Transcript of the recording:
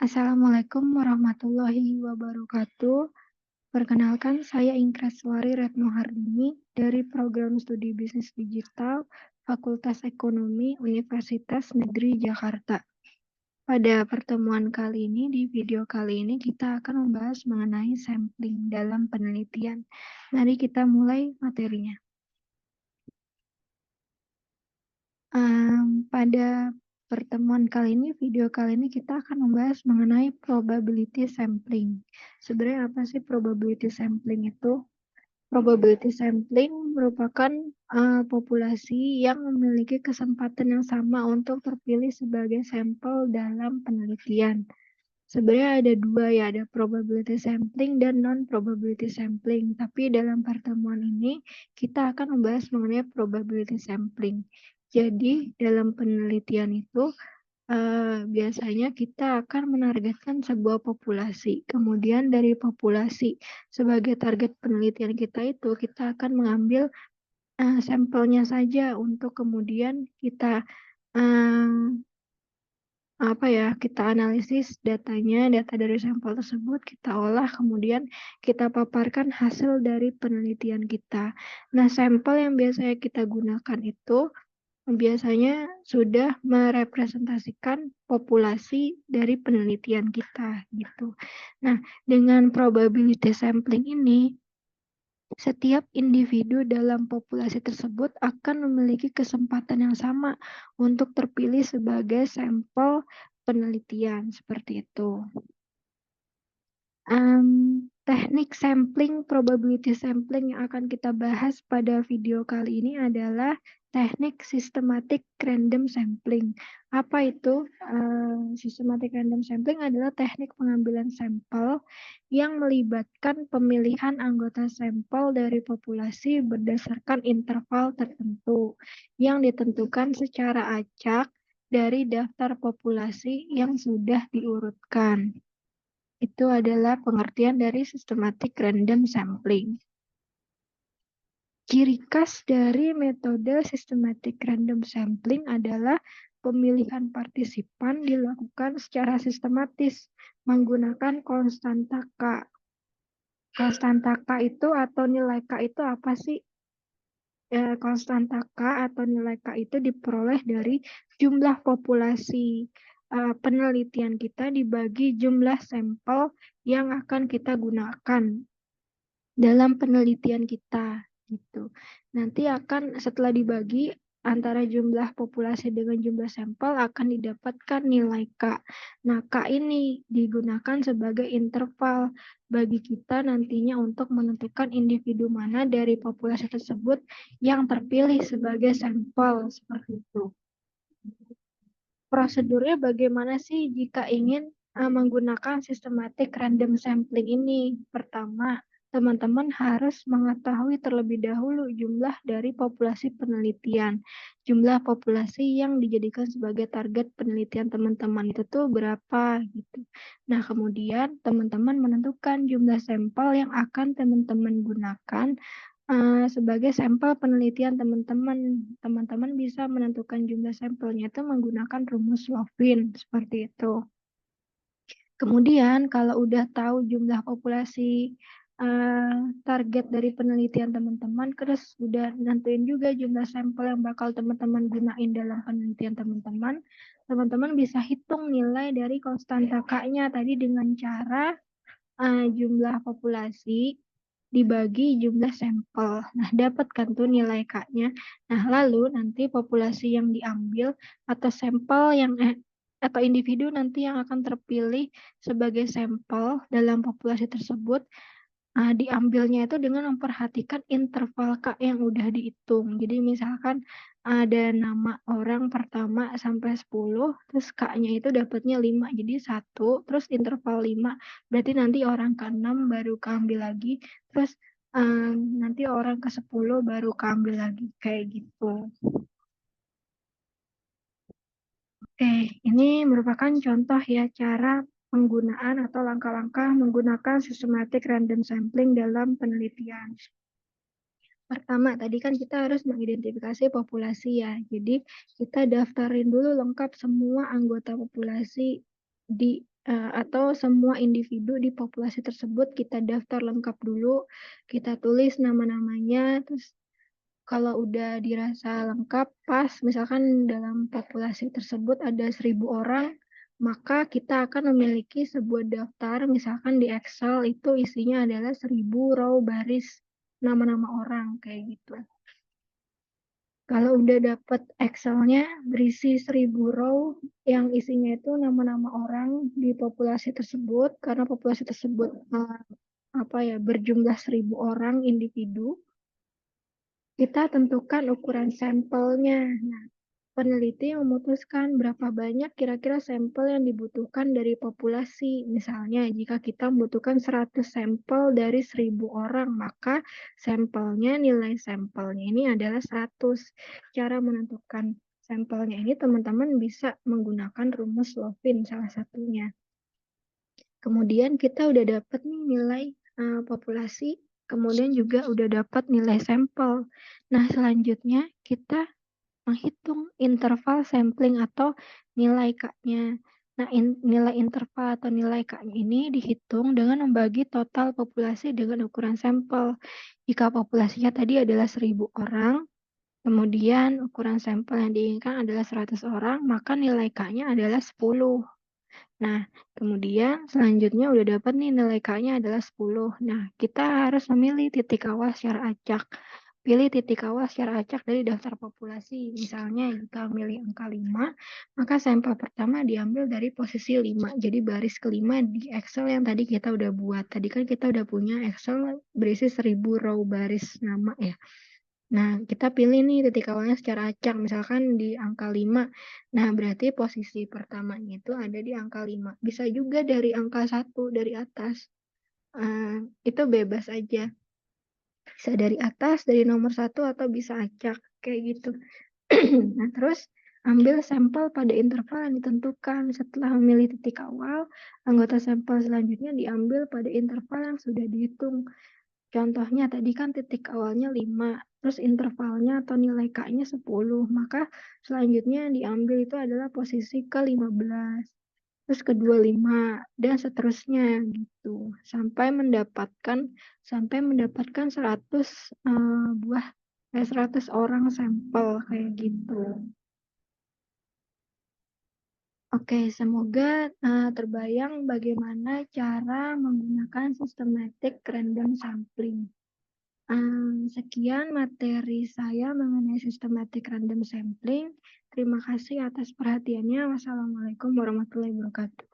Assalamualaikum warahmatullahi wabarakatuh. Perkenalkan, saya Ingkraswari Retno Hardini dari Program Studi Bisnis Digital Fakultas Ekonomi Universitas Negeri Jakarta. Pada pertemuan kali ini, di video kali ini kita akan membahas mengenai sampling dalam penelitian. Mari kita mulai materinya. Pada pertemuan kali ini, video kali ini kita akan membahas mengenai probability sampling. Sebenarnya apa sih probability sampling itu? Probability sampling merupakan populasi yang memiliki kesempatan yang sama untuk terpilih sebagai sampel dalam penelitian. Sebenarnya ada dua ya, ada probability sampling dan non-probability sampling. Tapi dalam pertemuan ini kita akan membahas mengenai probability sampling. Jadi dalam penelitian itu biasanya kita akan menargetkan sebuah populasi. Kemudian dari populasi sebagai target penelitian kita itu kita akan mengambil sampelnya saja untuk kemudian kita kita analisis datanya, data dari sampel tersebut kita olah, kemudian kita paparkan hasil dari penelitian kita. Nah, sampel yang biasanya kita gunakan itu biasanya sudah merepresentasikan populasi dari penelitian kita gitu. Nah, dengan probability sampling ini setiap individu dalam populasi tersebut akan memiliki kesempatan yang sama untuk terpilih sebagai sampel penelitian seperti itu. Teknik sampling, probability sampling yang akan kita bahas pada video kali ini adalah teknik systematic random sampling. Apa itu? Systematic random sampling adalah teknik pengambilan sampel yang melibatkan pemilihan anggota sampel dari populasi berdasarkan interval tertentu yang ditentukan secara acak dari daftar populasi yang sudah diurutkan. Itu adalah pengertian dari systematic random sampling. Ciri khas dari metode systematic random sampling adalah pemilihan partisipan dilakukan secara sistematis menggunakan konstanta K. Konstanta K itu atau nilai K itu apa sih? Konstanta K atau nilai K itu diperoleh dari jumlah populasi penelitian kita dibagi jumlah sampel yang akan kita gunakan dalam penelitian kita gitu. Nanti akan setelah dibagi antara jumlah populasi dengan jumlah sampel akan didapatkan nilai K. Nah, K ini digunakan sebagai interval bagi kita nantinya untuk menentukan individu mana dari populasi tersebut yang terpilih sebagai sampel seperti itu. Prosedurnya bagaimana sih jika ingin menggunakan systematic random sampling ini? Pertama, teman-teman harus mengetahui terlebih dahulu jumlah dari populasi penelitian. Jumlah populasi yang dijadikan sebagai target penelitian teman-teman itu tuh berapa gitu. Nah, kemudian teman-teman menentukan jumlah sampel yang akan teman-teman gunakan sebagai sampel penelitian teman-teman. Teman-teman bisa menentukan jumlah sampelnya itu menggunakan rumus Lovin, seperti itu. Kemudian kalau udah tahu jumlah populasi target dari penelitian teman-teman, terus udah nentuin juga jumlah sampel yang bakal teman-teman gunain dalam penelitian teman-teman, teman-teman bisa hitung nilai dari konstanta K-nya tadi dengan cara jumlah populasi dibagi jumlah sampel. Nah, dapatkan tuh nilai K-nya. Nah, lalu nanti populasi yang diambil atau sampel yang atau individu nanti yang akan terpilih sebagai sampel dalam populasi tersebut diambilnya itu dengan memperhatikan interval K yang udah dihitung. Jadi misalkan ada nama orang pertama sampai 10, terus K-nya itu dapatnya 5, jadi 1, terus interval 5, berarti nanti orang ke-6 baru keambil lagi, terus nanti orang ke-10 baru keambil lagi, kayak gitu. Oke, ini merupakan contoh ya cara penggunaan atau langkah-langkah menggunakan systematic random sampling dalam penelitian. Pertama, tadi kan kita harus mengidentifikasi populasi ya. Jadi, kita daftarin dulu lengkap semua anggota populasi di atau semua individu di populasi tersebut kita daftar lengkap dulu, kita tulis nama-namanya, terus kalau udah dirasa lengkap, pas, misalkan dalam populasi tersebut ada 1.000 orang, maka kita akan memiliki sebuah daftar, misalkan di Excel itu isinya adalah 1.000 row baris nama-nama orang, kayak gitu. Kalau udah dapet Excel-nya berisi 1.000 row yang isinya itu nama-nama orang di populasi tersebut, karena populasi tersebut berjumlah 1.000 orang individu, kita tentukan ukuran sampelnya. Nah, peneliti memutuskan berapa banyak kira-kira sampel yang dibutuhkan dari populasi. Misalnya, jika kita membutuhkan 100 sampel dari 1.000 orang, maka nilai sampelnya ini adalah 100. Cara menentukan sampelnya ini teman-teman bisa menggunakan rumus Lovin salah satunya. Kemudian kita udah dapat nih nilai populasi, kemudian juga udah dapat nilai sampel. Nah, selanjutnya kita menghitung interval sampling atau nilai K-nya. Nah, nilai interval atau nilai K-nya ini dihitung dengan membagi total populasi dengan ukuran sampel. Jika populasinya tadi adalah 1.000 orang, kemudian ukuran sampel yang diinginkan adalah 100 orang, maka nilai K-nya adalah 10. Nah, kemudian selanjutnya udah dapat nih nilai K-nya adalah 10. Nah, kita harus memilih titik awal secara acak. Pilih titik awal secara acak dari daftar populasi. Misalnya, jika memilih angka 5, maka sampel pertama diambil dari posisi 5. Jadi baris kelima di Excel yang tadi kita udah buat. Tadi kan kita udah punya Excel berisi 1.000 row baris nama ya. Nah, kita pilih nih titik awalnya secara acak, misalkan di angka 5. Nah, berarti posisi pertamanya itu ada di angka 5. Bisa juga dari angka 1, dari atas. Itu bebas aja. Bisa dari atas, dari nomor 1, atau bisa acak, kayak gitu. Nah, terus ambil sampel pada interval yang ditentukan. Setelah memilih titik awal, anggota sampel selanjutnya diambil pada interval yang sudah dihitung. Contohnya tadi kan titik awalnya 5, terus intervalnya atau nilai K-nya 10, maka selanjutnya yang diambil itu adalah posisi ke-15, terus ke-25, dan seterusnya gitu, sampai mendapatkan 100 100 orang sampel kayak gitu. Oke, semoga terbayang bagaimana cara menggunakan systematic random sampling. Sekian materi saya mengenai systematic random sampling. Terima kasih atas perhatiannya. Wassalamualaikum warahmatullahi wabarakatuh.